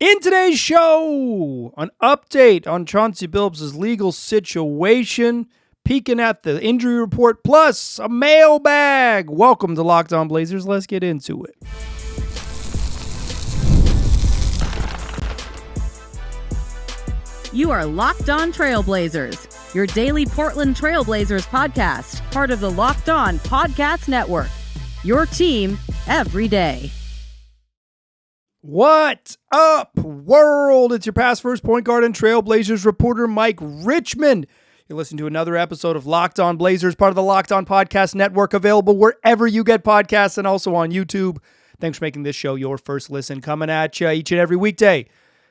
In today's show, an update on Chauncey Billups' legal situation, peeking at the injury report, plus a mailbag. Welcome to Locked On Blazers. Let's get into it. You are Locked On Trailblazers, your daily Portland Trailblazers podcast, part of the Locked On Podcast Network. Your team every day. What up, world? It's your past first point guard and Trailblazers reporter, Mike Richmond. You're listening to another episode of Locked On Blazers, part of the Locked On Podcast Network, available wherever you get podcasts and also on YouTube. Thanks for making this show your first listen, coming at you each and every weekday,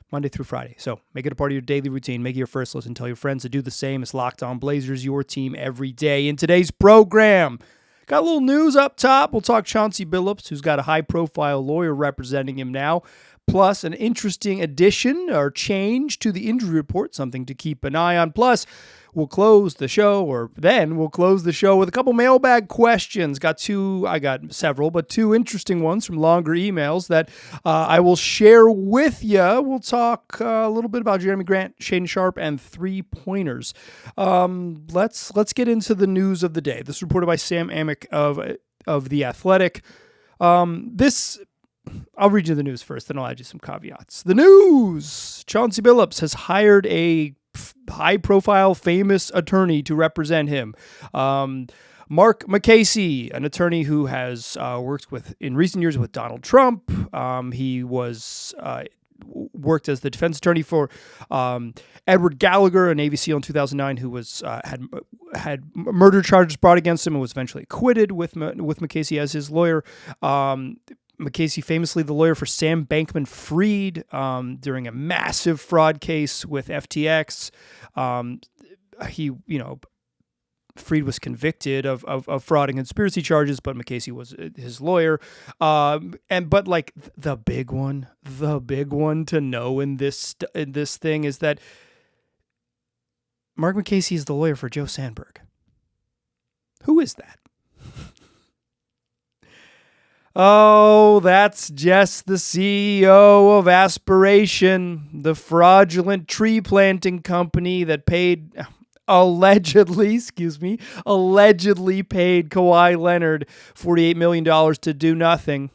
Monday through Friday. So make it a part of your daily routine. Make it your first listen. Tell your friends to do the same. It's Locked On Blazers, your team every day. In today's program, got a little news up top. We'll talk Chauncey Billups, who's got a high-profile lawyer representing him now, plus an interesting addition or change to the injury report, something to keep an eye on. Plus, we'll close the show with a couple mailbag questions. I got several, but two interesting ones from longer emails that I will share with you. We'll talk a little bit about Jerami Grant, Shaedon Sharpe, and three-pointers. Let's get into the news of the day. This is reported by Sam Amick of The Athletic. I'll read you the news first, then I'll add you some caveats. The news! Chauncey Billups has hired a high-profile, famous attorney to represent him. Mark McCasey, an attorney who has worked in recent years with Donald Trump. He worked as the defense attorney for Edward Gallagher, a Navy SEAL in 2009, who had murder charges brought against him and was eventually acquitted with McCasey as his lawyer. McCasey, famously the lawyer for Sam Bankman-Fried during a massive fraud case with FTX. Fried was convicted of fraud and conspiracy charges, but McCasey was his lawyer. But the big one to know in this thing is that Mark McCasey is the lawyer for Joe Sandberg. Who is that? Oh, that's just the CEO of Aspiration, the fraudulent tree planting company that allegedly paid Kawhi Leonard $48 million to do nothing.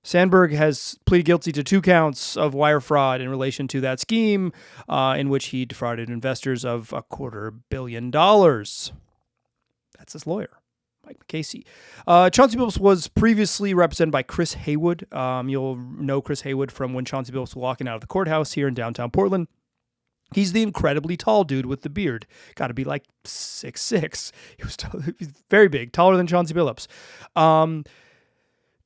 Sandberg has pleaded guilty to 2 counts of wire fraud in relation to that scheme, in which he defrauded investors of $250 million. That's his lawyer, Mike McCasey. Chauncey Billups was previously represented by Chris Haywood. You'll know Chris Haywood from when Chauncey Billups was walking out of the courthouse here in downtown Portland. He's the incredibly tall dude with the beard. Got to be like 6'6". He's very big, taller than Chauncey Billups.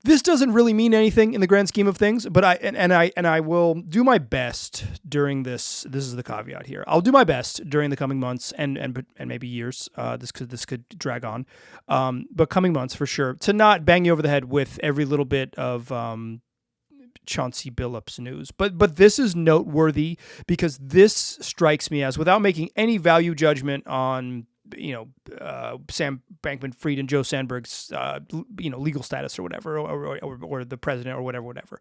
This doesn't really mean anything in the grand scheme of things, but I will do my best during this. This is the caveat here. I'll do my best during the coming months and maybe years. This could drag on, but coming months for sure, to not bang you over the head with every little bit of Chauncey Billups news. But this is noteworthy because this strikes me as, without making any value judgment on Sam Bankman-Fried and Joe Sandberg's, legal status or whatever, or the president or whatever,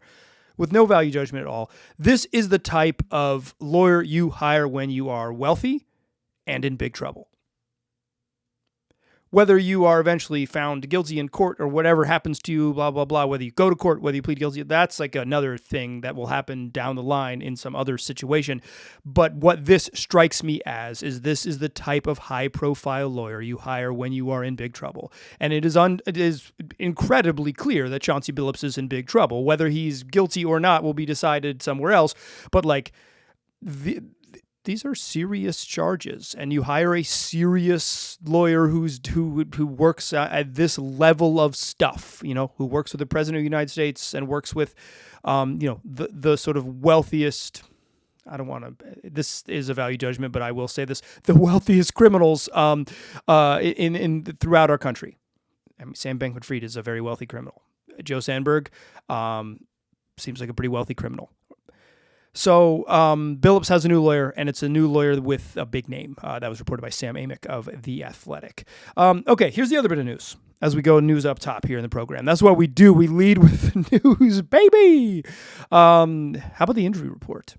with no value judgment at all. This is the type of lawyer you hire when you are wealthy and in big trouble. Whether you are eventually found guilty in court or whatever happens to you, blah, blah, blah, whether you go to court, whether you plead guilty, that's like another thing that will happen down the line in some other situation. But what this strikes me as is this is the type of high-profile lawyer you hire when you are in big trouble. And it is incredibly clear that Chauncey Billups is in big trouble. Whether he's guilty or not will be decided somewhere else. But these are serious charges, and you hire a serious lawyer who works at this level of stuff, who works with the president of the United States and works with, the sort of wealthiest. This is a value judgment, but I will say this: the wealthiest criminals in throughout our country. I mean, Sam Bankman-Fried is a very wealthy criminal. Joe Sandberg seems like a pretty wealthy criminal. So Billups has a new lawyer, and it's a new lawyer with a big name. That was reported by Sam Amick of The Athletic. Okay, here's the other bit of news. as we go news up top here in the program. That's what we do. We lead with the news, baby. How about the injury report?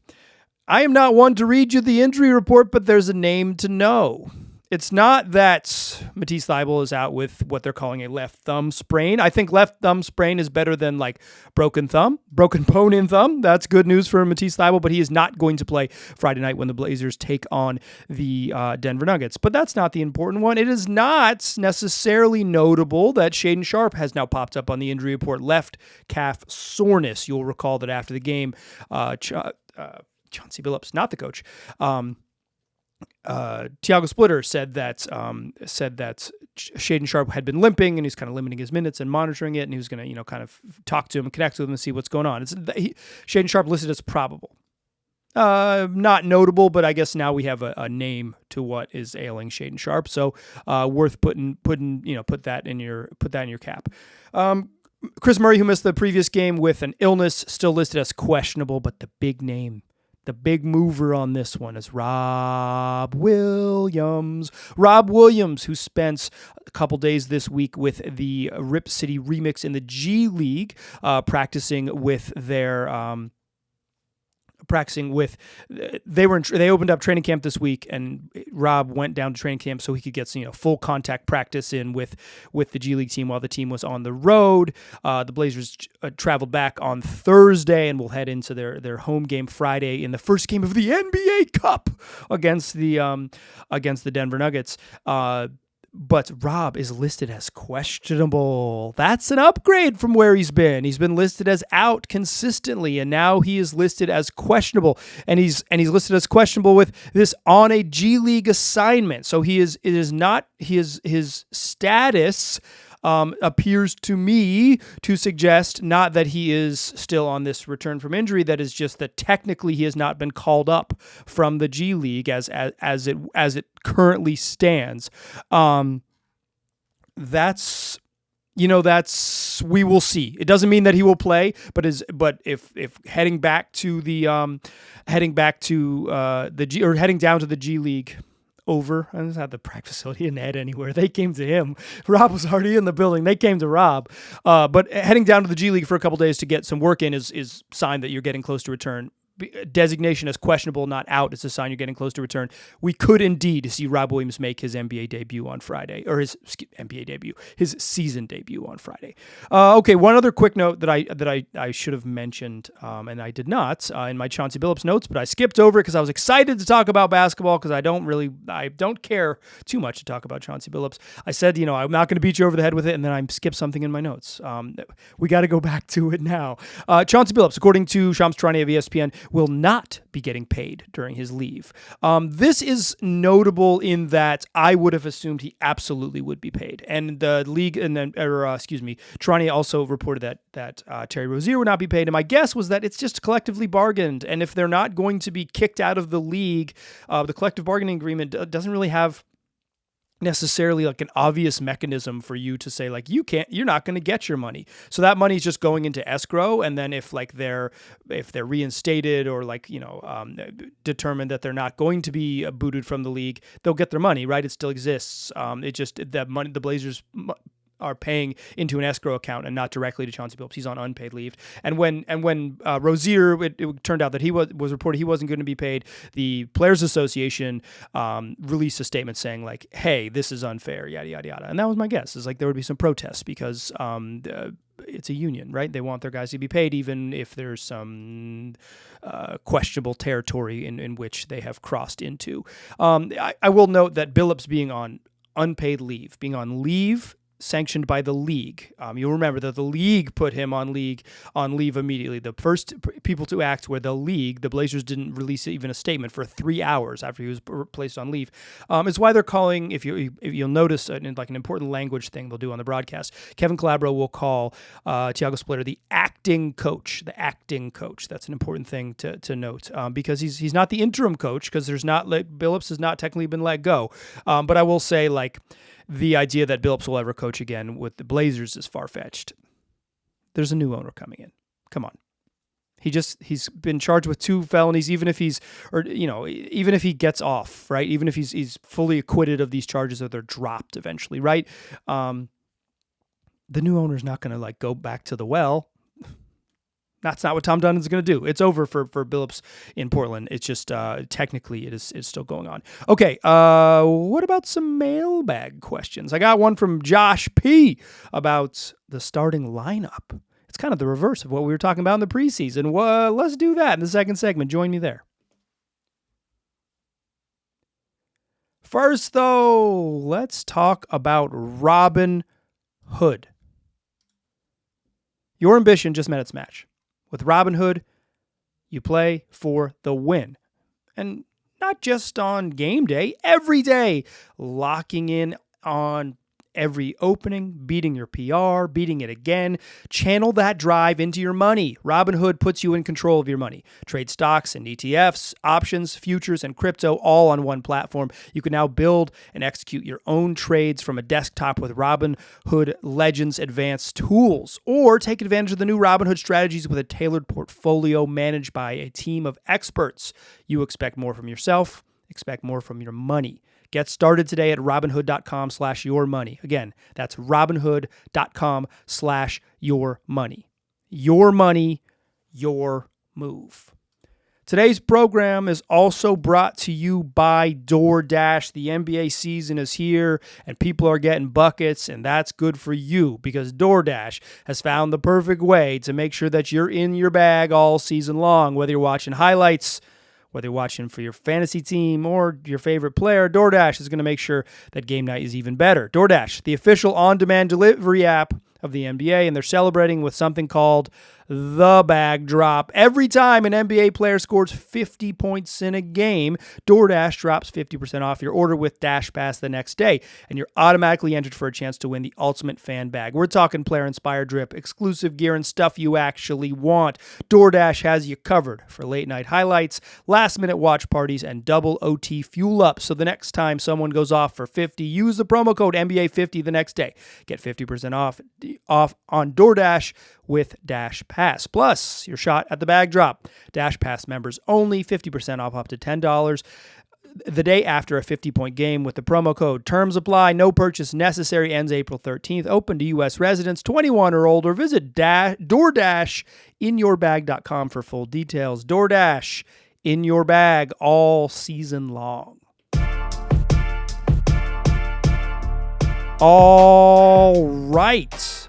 I am not one to read you the injury report, but there's a name to know. It's not that Matisse Thybulle is out with what they're calling a left thumb sprain. I think left thumb sprain is better than like broken bone in thumb. That's good news for Matisse Thybulle, but he is not going to play Friday night when the Blazers take on the Denver Nuggets. But that's not the important one. It is not necessarily notable that Shaedon Sharpe has now popped up on the injury report, left calf soreness. You'll recall that after the game, Chauncey Billups, not the coach, Tiago Splitter said that Shaedon Sharpe had been limping, and he's kind of limiting his minutes and monitoring it, and he was going to kind of talk to him and connect with him and see what's going on. Shaedon Sharpe listed as probable, not notable, but I guess now we have a name to what is ailing Shaedon Sharpe, so worth put that in your cap. Chris Murray, who missed the previous game with an illness, still listed as questionable, but the big name, the big mover on this one is Rob Williams. Rob Williams, who spent a couple days this week with the Rip City Remix in the G League, practicing with their... They opened up training camp this week, and Rob went down to training camp so he could get full contact practice in with the G League team while the team was on the road. The Blazers traveled back on Thursday and will head into their home game Friday in the first game of the NBA Cup against the Denver Nuggets. But Rob is listed as questionable. That's an upgrade from where he's been. He's been listed as out consistently, and now he is listed as questionable. And he's listed as questionable with this on a G League assignment. So his status appears to me to suggest not that he is still on this return from injury, that is just that technically he has not been called up from the G League as it currently stands. That's we will see. It doesn't mean that he will play, but if heading down to the G League. I just had the practice facility in Ed anywhere. They came to him. Rob was already in the building. They came to Rob. But heading down to the G League for a couple days to get some work in is sign that you're getting close to return. Designation as questionable, not out, is a sign you're getting close to return. We could indeed see Rob Williams make his NBA debut on Friday, or his season debut on Friday. Okay, one other quick note that I should have mentioned, and I did not in my Chauncey Billups notes, but I skipped over it because I was excited to talk about basketball because I don't care too much to talk about Chauncey Billups. I said, I'm not going to beat you over the head with it, and then I skipped something in my notes. We got to go back to it now. Chauncey Billups, according to Shams Charania of ESPN, will not be getting paid during his leave. This is notable in that I would have assumed he absolutely would be paid. And the league, Charania also reported that Terry Rozier would not be paid. And my guess was that it's just collectively bargained. And if they're not going to be kicked out of the league, the collective bargaining agreement doesn't really have necessarily like an obvious mechanism for you to say like you're not going to get your money, so that money is just going into escrow, and then if they're reinstated or determined that they're not going to be booted from the league, they'll get their money, right? It still exists. It just that money the Blazers are paying into an escrow account and not directly to Chauncey Billups. He's on unpaid leave. And when Rozier, it turned out that he was reported he wasn't going to be paid, the Players Association released a statement saying like, hey, this is unfair, yada, yada, yada. And that was my guess, is like there would be some protests because it's a union, right? They want their guys to be paid even if there's some questionable territory in which they have crossed into. I will note that Billups being on unpaid leave, being on leave sanctioned by the league. You'll remember that the league put him on leave immediately. The first people to act were the league. The Blazers didn't release even a statement for 3 hours after he was placed on leave. It's why they're calling, if you'll notice, like an important language thing they'll do on the broadcast, Kevin Calabro will call Tiago Splitter the acting coach. The acting coach. That's an important thing to note because he's not the interim coach because Billups has not technically been let go. But I will say the idea that Billups will ever coach again with the Blazers is far-fetched. There's a new owner coming in. Come on. He's been charged with 2 felonies, even if he gets off, right? Even if he's fully acquitted of these charges or they're dropped eventually, right? the new owner's not going to like go back to the well. That's not what Tom Dunn's going to do. It's over for Billups in Portland. It's just technically it's still going on. Okay, what about some mailbag questions? I got one from Josh P. about the starting lineup. It's kind of the reverse of what we were talking about in the preseason. Let's do that in the second segment. Join me there. First, though, let's talk about Robinhood. Your ambition just met its match. With Robinhood, you play for the win. And not just on game day, every day, locking in on every opening, beating your PR, beating it again. Channel that drive into your money. Robinhood puts you in control of your money. Trade stocks and ETFs, options, futures, and crypto all on one platform. You can now build and execute your own trades from a desktop with Robinhood Legends advanced tools, or take advantage of the new Robinhood Strategies with a tailored portfolio managed by a team of experts. You expect more from yourself, expect more from your money. Get started today at Robinhood.com/yourmoney. Again, that's Robinhood.com/yourmoney. Your money, your move. Today's program is also brought to you by DoorDash. The NBA season is here and people are getting buckets, and that's good for you because DoorDash has found the perfect way to make sure that you're in your bag all season long. Whether you're watching highlights, whether you're watching for your fantasy team or your favorite player, DoorDash is going to make sure that game night is even better. DoorDash, the official on-demand delivery app of the NBA, and they're celebrating with something called the bag drop. Every time an NBA player scores 50 points in a game, DoorDash drops 50% off your order with Dash Pass the next day, and you're automatically entered for a chance to win the ultimate fan bag. We're talking player-inspired drip, exclusive gear, and stuff you actually want. DoorDash has you covered for late-night highlights, last-minute watch parties, and double OT fuel up. So the next time someone goes off for 50, use the promo code NBA50 the next day. Get 50% off on DoorDash with Dash Pass. Plus, your shot at the bag drop. Dash Pass members only, 50% off up to $10 the day after a 50-point game with the promo code. Terms apply. No purchase necessary. Ends April 13th. Open to U.S. residents 21 or older. Visit DoorDash.inyourbag.com for full details. DoorDash, in your bag all season long. All right.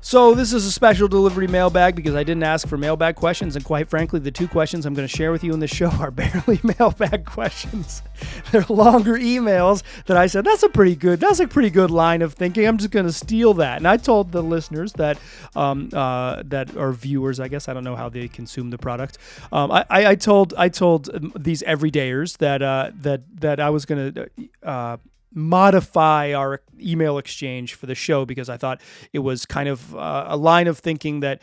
So this is a special delivery mailbag because I didn't ask for mailbag questions, and quite frankly, the two questions I'm going to share with you in this show are barely mailbag questions. They're longer emails that I said, that's a pretty good line of thinking. I'm just going to steal that. And I told the listeners that are viewers, I guess, I don't know how they consume the product. I told these everydayers that I was going to modify our email exchange for the show because I thought it was kind of a line of thinking that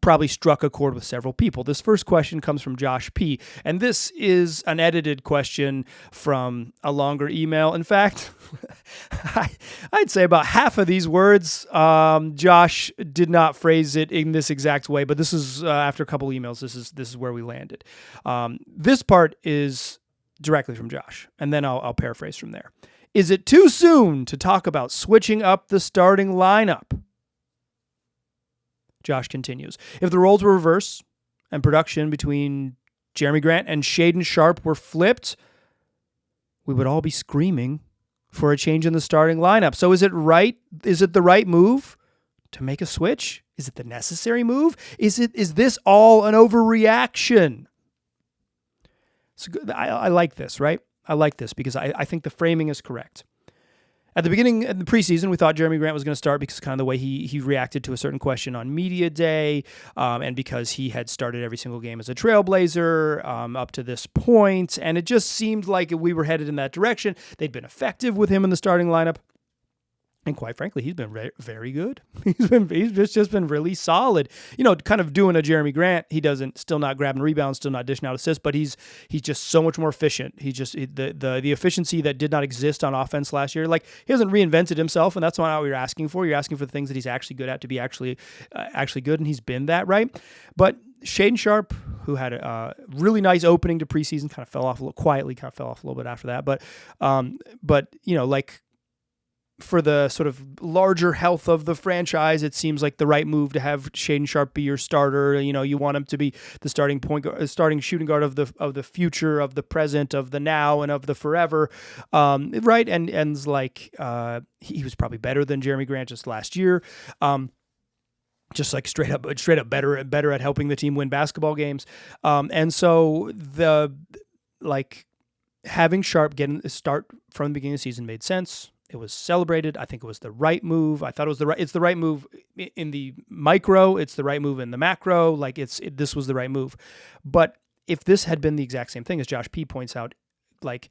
probably struck a chord with several people. This first question comes from Josh P., and this is an edited question from a longer email. In fact, I'd say about half of these words, Josh did not phrase it in this exact way, but this is after a couple emails. This is where we landed. This part is directly from Josh, and then I'll paraphrase from there. Is it too soon to talk about switching up the starting lineup? Josh continues. If the roles were reversed and production between Jerami Grant and Shaedon Sharpe were flipped, we would all be screaming for a change in the starting lineup. So is it right? Is it the right move to make a switch? Is it the necessary move? Is this all an overreaction? So I like this, right? I like this because I think the framing is correct. At the beginning of the preseason, we thought Jerami Grant was going to start because kind of the way he reacted to a certain question on media day, and because he had started every single game as a Trailblazer up to this point, and it just seemed like we were headed in that direction. They'd been effective with him in the starting lineup. And quite frankly, he's been very good. He's just been really solid. You know, kind of doing a Jerami Grant. He still not grabbing rebounds, still not dishing out assists, but he's just so much more efficient. The efficiency that did not exist on offense last year. Like, he hasn't reinvented himself, and that's not what you're asking for. You're asking for the things that he's actually good at to be actually good, and he's been that, right? But Shaedon Sharpe, who had a really nice opening to preseason, kind of fell off a little quietly, kind of fell off a little bit after that, but you know, like, for the sort of larger health of the franchise, it seems like the right move to have Shaedon Sharpe be your starter. You want him to be the starting shooting guard of the future, of the present, of the now, and of the forever, right? And like he was probably better than Jerami Grant just last year. Just like straight up better at helping the team win basketball games. And so having Sharpe start from the beginning of the season made sense. It was celebrated. I think it was the right move. I thought it's the right move in the micro. It's the right move in the macro. This was the right move. But if this had been the exact same thing, as Josh P points out, like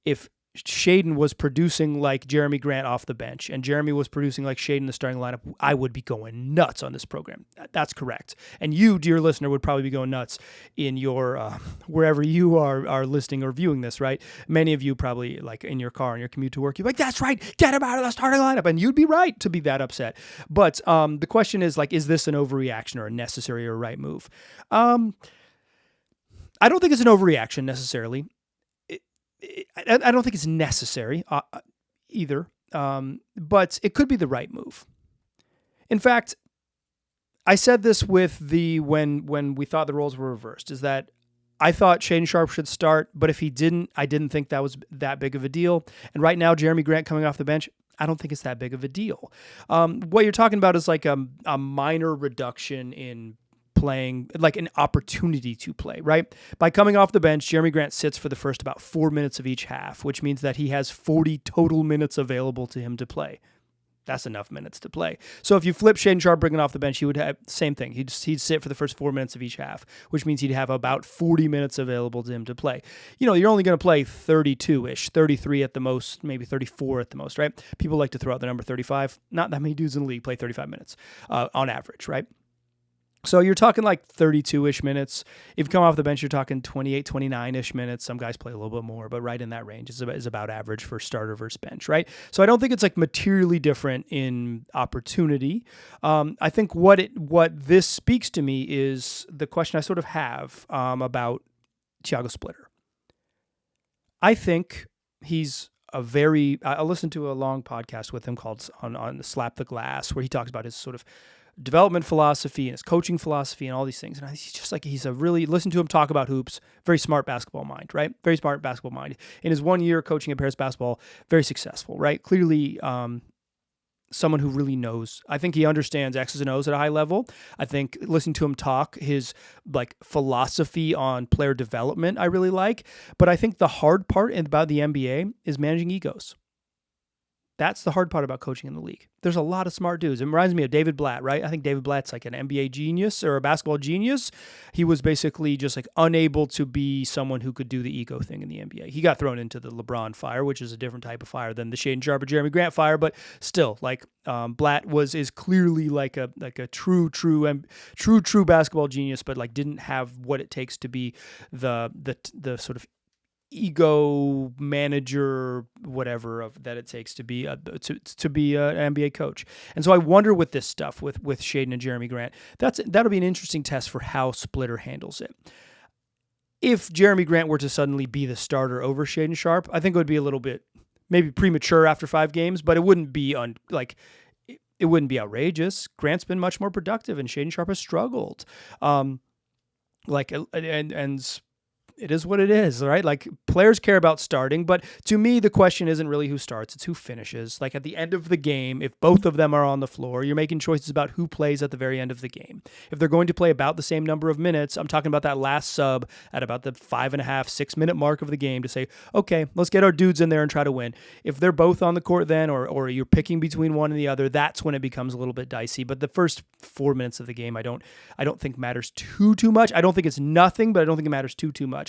if Shaedon was producing like Jerami Grant off the bench and Jerami was producing like Shaedon in the starting lineup, I would be going nuts on this program. That's correct. And you, dear listener, would probably be going nuts in your wherever you are listening or viewing this, right? Many of you probably like in your car on your commute to work, you're like, that's right, get him out of the starting lineup. And you'd be right to be that upset. But the question is like, is this an overreaction or a necessary or right move? I don't think it's an overreaction necessarily. I don't think it's necessary either, but it could be the right move. In fact, I said this with when we thought the roles were reversed, is that I thought Shaedon Sharpe should start, but if he didn't, I didn't think that was that big of a deal. And right now, Jerami Grant coming off the bench, I don't think it's that big of a deal. What you're talking about is like a minor reduction in playing, like an opportunity to play, right? By coming off the bench, Jerami Grant sits for the first about 4 minutes of each half, which means that he has 40 total minutes available to him to play. That's enough minutes to play. So if you flip Shaedon Sharpe bringing off the bench, he would have same thing. He'd sit for the first 4 minutes of each half, which means he'd have about 40 minutes available to him to play. You're only going to play 32-ish, 33 at the most, maybe 34 at the most, right? People like to throw out the number 35. Not that many dudes in the league play 35 minutes on average, right? So you're talking like 32-ish minutes. If you come off the bench, you're talking 28, 29-ish minutes. Some guys play a little bit more, but right in that range is about average for starter versus bench, right? So I don't think it's like materially different in opportunity. I think what this speaks to me is the question I sort of have about Tiago Splitter. I think he's I listened to a long podcast with him called on Slap the Glass, where he talks about his sort of development philosophy and his coaching philosophy and all these things. And he's just like, listen to him talk about hoops, very smart basketball mind, right? Very smart basketball mind. In his 1 year coaching at Paris basketball, very successful, right? Clearly, someone who really knows. I think he understands X's and O's at a high level. I think listening to him talk, his like philosophy on player development, I really like. But I think the hard part about the NBA is managing egos. That's the hard part about coaching in the league. There's a lot of smart dudes. It reminds me of David Blatt, right? I think David Blatt's like an NBA genius or a basketball genius. He was basically just like unable to be someone who could do the ego thing in the NBA. He got thrown into the LeBron fire, which is a different type of fire than the Shaedon Sharpe or Jerami Grant fire, but still, like Blatt is clearly like a true basketball genius, but like didn't have what it takes to be the sort of ego manager, whatever that it takes to be an NBA coach. And so I wonder with this stuff with Shaedon and Jerami Grant, that'll be an interesting test for how Splitter handles it. If Jerami Grant were to suddenly be the starter over Shaedon Sharpe, I think it would be a little bit maybe premature after 5 games, but it wouldn't be it wouldn't be outrageous. Grant's been much more productive and Shaedon Sharpe has struggled. It is what it is, right? Like players care about starting, but to me, the question isn't really who starts, it's who finishes. Like at the end of the game, if both of them are on the floor, you're making choices about who plays at the very end of the game. If they're going to play about the same number of minutes, I'm talking about that last sub at about the 5.5, 6 minute mark of the game to say, okay, let's get our dudes in there and try to win. If they're both on the court then, or you're picking between one and the other, that's when it becomes a little bit dicey. But the first 4 minutes of the game, I don't think matters too much. I don't think it's nothing, but I don't think it matters too much.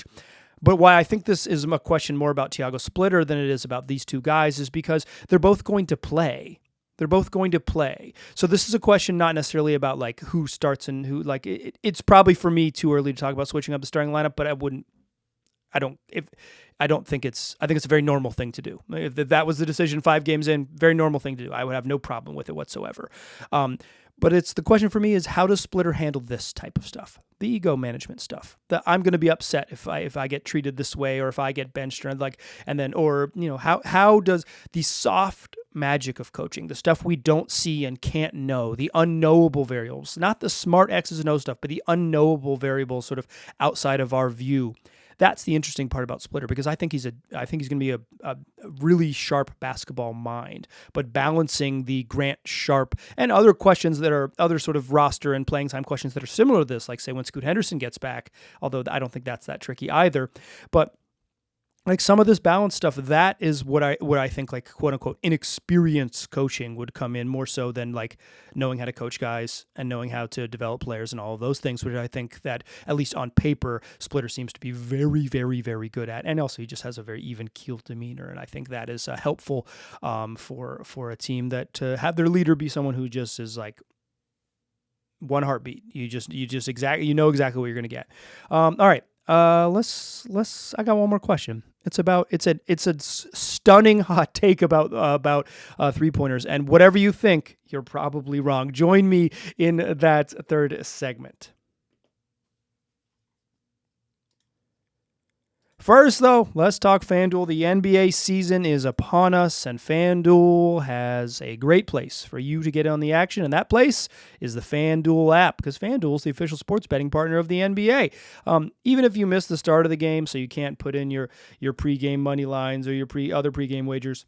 But why I think this is a question more about Tiago Splitter than it is about these two guys is because they're both going to play. They're both going to play. So this is a question not necessarily about like who starts and who, like it's probably for me too early to talk about switching up the starting lineup, but I think it's a very normal thing to do. If that was the decision 5 games in, very normal thing to do. I would have no problem with it whatsoever. But it's the question for me is how does Splitter handle this type of stuff, the ego management stuff? That I'm going to be upset if I get treated this way or if I get benched or how does the soft magic of coaching, the stuff we don't see and can't know, the unknowable variables, not the smart X's and O stuff, but the unknowable variables sort of outside of our view. That's the interesting part about Splitter, because I think he's going to be a really sharp basketball mind, but balancing the Grant, Sharpe, and other questions that are other sort of roster and playing time questions that are similar to this, like say when Scoot Henderson gets back, although I don't think that's that tricky either. But like some of this balance stuff, that is what I think like quote unquote inexperienced coaching would come in more so than like knowing how to coach guys and knowing how to develop players and all of those things, which I think that at least on paper, Splitter seems to be very, very, very good at. And also he just has a very even keeled demeanor. And I think that is helpful for a team that to have their leader be someone who just is like one heartbeat. You know exactly what you're going to get. All right. Let's. I got one more question. It's a stunning hot take about 3-pointers, and whatever you think, you're probably wrong. Join me in that third segment. First, though, let's talk FanDuel. The NBA season is upon us, and FanDuel has a great place for you to get on the action, and that place is the FanDuel app, because FanDuel is the official sports betting partner of the NBA. Even if you miss the start of the game, so you can't put in your pregame money lines or your other pregame wagers,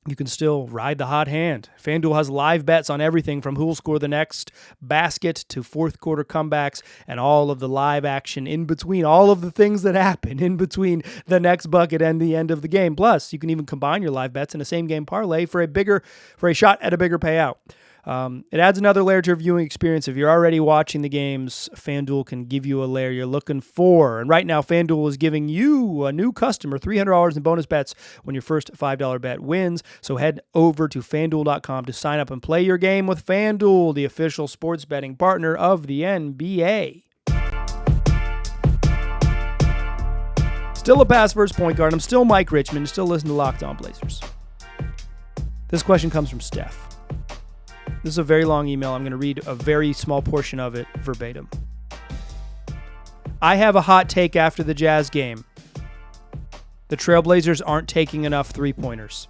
you can still ride the hot hand. FanDuel has live bets on everything from who will score the next basket to fourth quarter comebacks and all of the live action in between, all of the things that happen in between the next bucket and the end of the game. Plus, you can even combine your live bets in a same game parlay for a shot at a bigger payout. It adds another layer to your viewing experience. If you're already watching the games, FanDuel can give you a layer you're looking for. And right now, FanDuel is giving you, a new customer, $300 in bonus bets when your first $5 bet wins. So head over to FanDuel.com to sign up and play your game with FanDuel, the official sports betting partner of the NBA. Still a pass first point guard. I'm still Mike Richmond. Still listen to Locked On Blazers. This question comes from Steph. This is a very long email. I'm going to read a very small portion of it verbatim. I have a hot take after the Jazz game. The Trailblazers aren't taking enough three-pointers.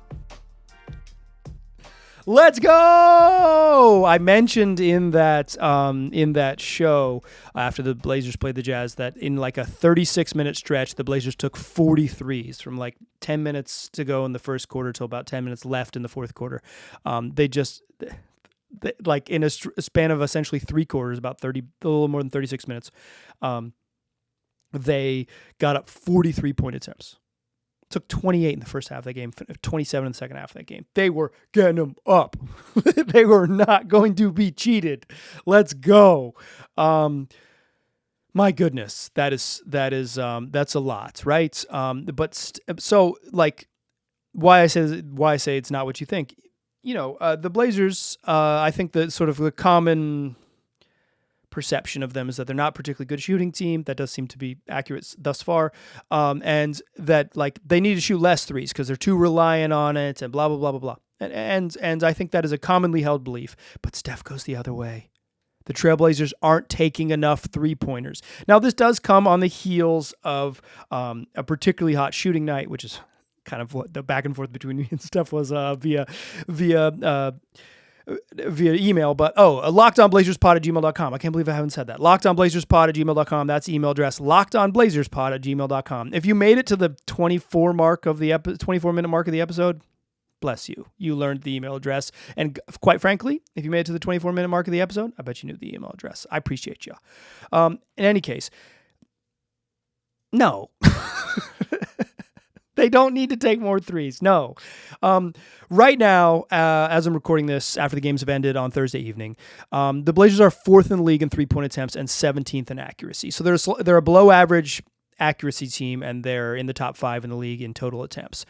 Let's go! I mentioned in that show after the Blazers played the Jazz that in like a 36-minute stretch, the Blazers took 43s from like 10 minutes to go in the first quarter till about 10 minutes left in the fourth quarter. Like in a span of essentially 3 quarters, a little more than 36 minutes, they got up 43-point attempts. Took 28 in the first half of that game, 27 in the second half of that game. They were getting them up. They were not going to be cheated. Let's go. My goodness, that's a lot, right? So like why I say it's not what you think. The Blazers, I think the sort of the common perception of them is that they're not a particularly good shooting team. That does seem to be accurate thus far. And that like they need to shoot less threes because they're too reliant on it and blah, blah, blah, blah, blah. And I think that is a commonly held belief. But Steph goes the other way. The Trailblazers aren't taking enough three-pointers. Now, this does come on the heels of a particularly hot shooting night, which is kind of what the back and forth between me and Steph was via email. But LockedOnBlazersPod@gmail.com. I can't believe I haven't said that. LockedOnBlazersPod@gmail.com. That's the email address. LockedOnBlazersPod@gmail.com. If you made it to the 24 minute mark of the episode, bless you. You learned the email address. And quite frankly, if you made it to the 24-minute mark of the episode, I bet you knew the email address. I appreciate you. In any case, no. They don't need to take more threes. No. Right now, as I'm recording this after the games have ended on Thursday evening, the Blazers are 4th in the league in three-point attempts and 17th in accuracy. So they're a below-average accuracy team, and they're in the top 5 in the league in total attempts.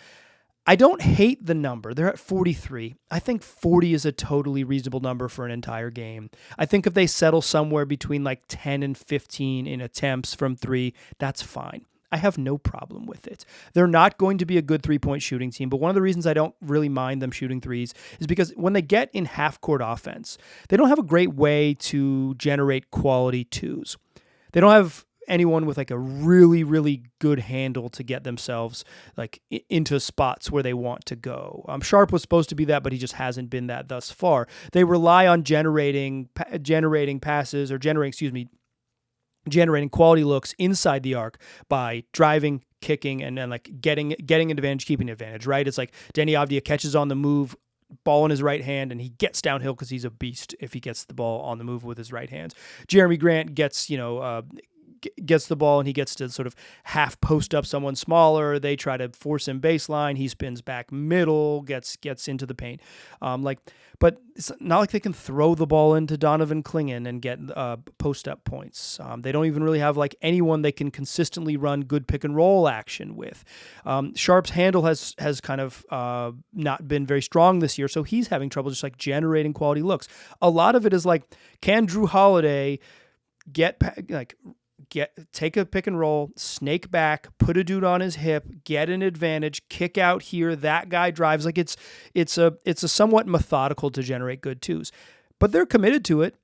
I don't hate the number. They're at 43. I think 40 is a totally reasonable number for an entire game. I think if they settle somewhere between like 10 and 15 in attempts from 3, that's fine. I have no problem with it. They're not going to be a good three-point shooting team, but one of the reasons I don't really mind them shooting threes is because when they get in half-court offense, they don't have a great way to generate quality twos. They don't have anyone with like a really, really good handle to get themselves like into spots where they want to go. Sharpe was supposed to be that, but he just hasn't been that thus far. They rely on generating passes or generating quality looks inside the arc by driving, kicking, and then like getting an advantage, keeping an advantage, right? It's like Denny Avdia catches on the move, ball in his right hand, and he gets downhill because he's a beast if he gets the ball on the move with his right hand. Jerami Grant gets the ball and he gets to sort of half post up someone smaller. They try to force him baseline. He spins back middle, gets into the paint. But it's not like they can throw the ball into Donovan Clingan and get post up points. They don't even really have like anyone they can consistently run good pick and roll action with. Sharpe's handle has kind of not been very strong this year, so he's having trouble just like generating quality looks. A lot of it is like, can Drew Holiday take a pick and roll, snake back, put a dude on his hip, get an advantage, kick out here, that guy drives. Like it's a somewhat methodical to generate good twos. But they're committed to it.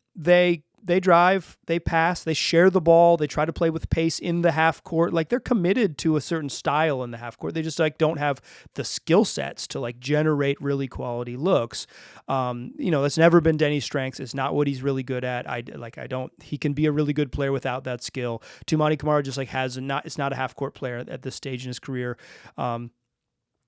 They drive, they pass, they share the ball, they try to play with pace in the half court. Like they're committed to a certain style in the half court. They just like don't have the skill sets to like generate really quality looks. That's never been Denny's strengths. It's not what he's really good at. He can be a really good player without that skill. Toumani Camara just like it's not a half court player at this stage in his career.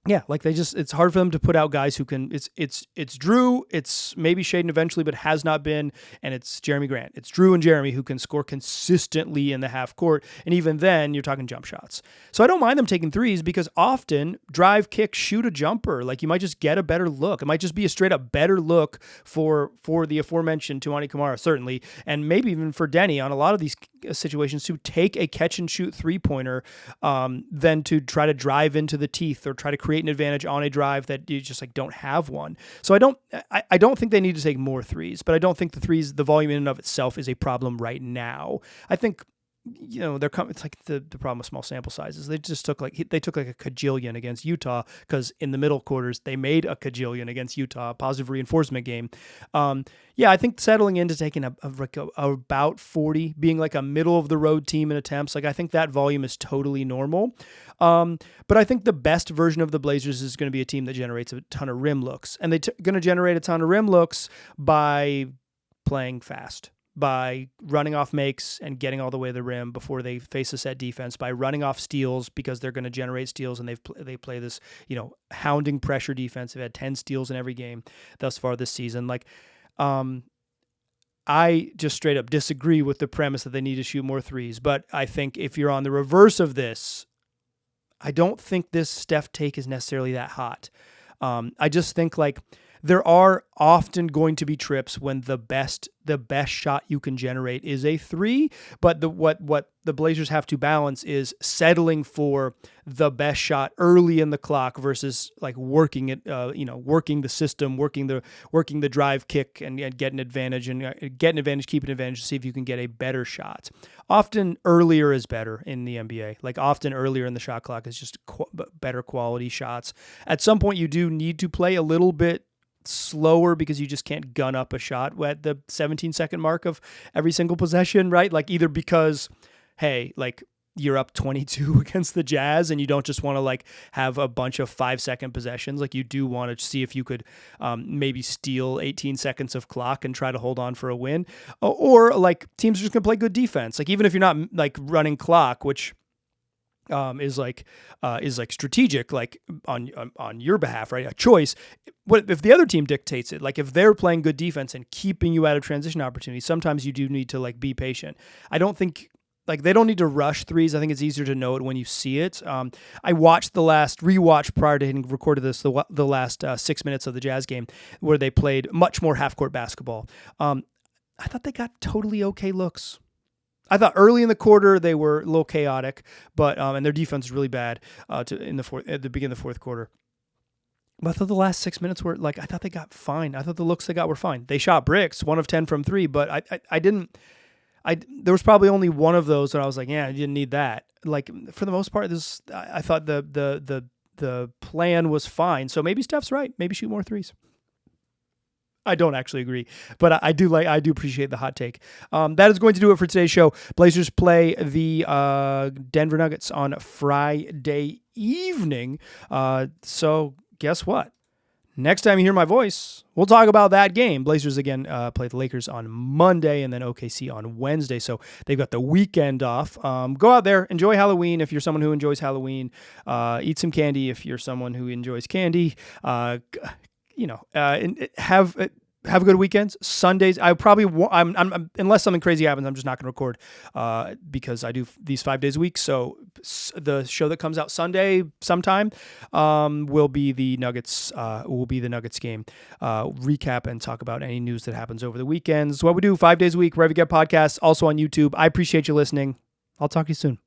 It's hard for them to put out guys who can, it's Drew, it's maybe Shaedon eventually, but has not been, and it's Jerami Grant. It's Drew and Jerami who can score consistently in the half court, and even then, you're talking jump shots. So I don't mind them taking threes because often drive, kick, shoot a jumper. Like you might just get a better look. It might just be a straight up better look for the aforementioned Toumani Camara, certainly, and maybe even for Denny on a lot of these situations to take a catch and shoot 3-pointer than to try to drive into the teeth or try to create an advantage on a drive that you just like don't have one. So I don't think they need to take more threes, but I don't think the volume in and of itself is a problem right now. I think it's like the problem with small sample sizes. They just took like a kajillion against Utah because in the middle quarters they made a kajillion against Utah, a positive reinforcement game. I think settling into taking about 40, being like a middle of the road team in attempts, like I think that volume is totally normal. But I think the best version of the Blazers is going to be a team that generates a ton of rim looks, and they're going to generate a ton of rim looks by playing fast, by running off makes and getting all the way to the rim before they face a set defense, by running off steals because they're going to generate steals, and they play this hounding pressure defense. They've had 10 steals in every game thus far this season. I just straight up disagree with the premise that they need to shoot more threes, but I think if you're on the reverse of this, I don't think this Steph take is necessarily that hot. I just think like there are often going to be trips when the best shot you can generate is a three, but what the Blazers have to balance is settling for the best shot early in the clock versus like working it, working the system, working the drive, kick, and get an advantage keep an advantage to see if you can get a better shot. Often earlier is better in the NBA. Like often earlier in the shot clock is just better quality shots. At some point you do need to play a little bit slower because you just can't gun up a shot at the 17-second mark of every single possession, right? Like either because, hey, like you're up 22 against the Jazz and you don't just want to like have a bunch of 5-second possessions. Like you do want to see if you could maybe steal 18 seconds of clock and try to hold on for a win, or like teams are just gonna play good defense. Like even if you're not like running clock, which is strategic, like on your behalf, right? A choice. What if the other team dictates it? Like if they're playing good defense and keeping you out of transition opportunities, sometimes you do need to like be patient. I don't think like they don't need to rush threes. I think it's easier to know it when you see it. I watched rewatch prior to hitting recorded this, the last 6 minutes of the Jazz game where they played much more half court basketball. I thought they got totally okay looks. I thought early in the quarter they were a little chaotic, but and their defense is really bad at the beginning of the fourth quarter. But I thought the last 6 minutes were like I thought they got fine. I thought the looks they got were fine. They shot bricks, 1 of 10 from 3, but I didn't. There was probably only one of those that I was like, yeah, I didn't need that. Like for the most part, I thought the plan was fine. So maybe Steph's right. Maybe shoot more threes. I don't actually agree, but I do appreciate the hot take. That is going to do it for today's show. Blazers play the Denver Nuggets on Friday evening. So guess what? Next time you hear my voice, we'll talk about that game. Blazers again play the Lakers on Monday and then OKC on Wednesday. So they've got the weekend off. Go out there, enjoy Halloween if you're someone who enjoys Halloween. Eat some candy if you're someone who enjoys candy. Have good weekends. Sundays, I probably I'm unless something crazy happens, I'm just not going to record because I do these 5 days a week. So the show that comes out Sunday sometime will be the Nuggets game recap and talk about any news that happens over the weekends. What we do 5 days a week, wherever you get podcasts, also on YouTube. I appreciate you listening. I'll talk to you soon.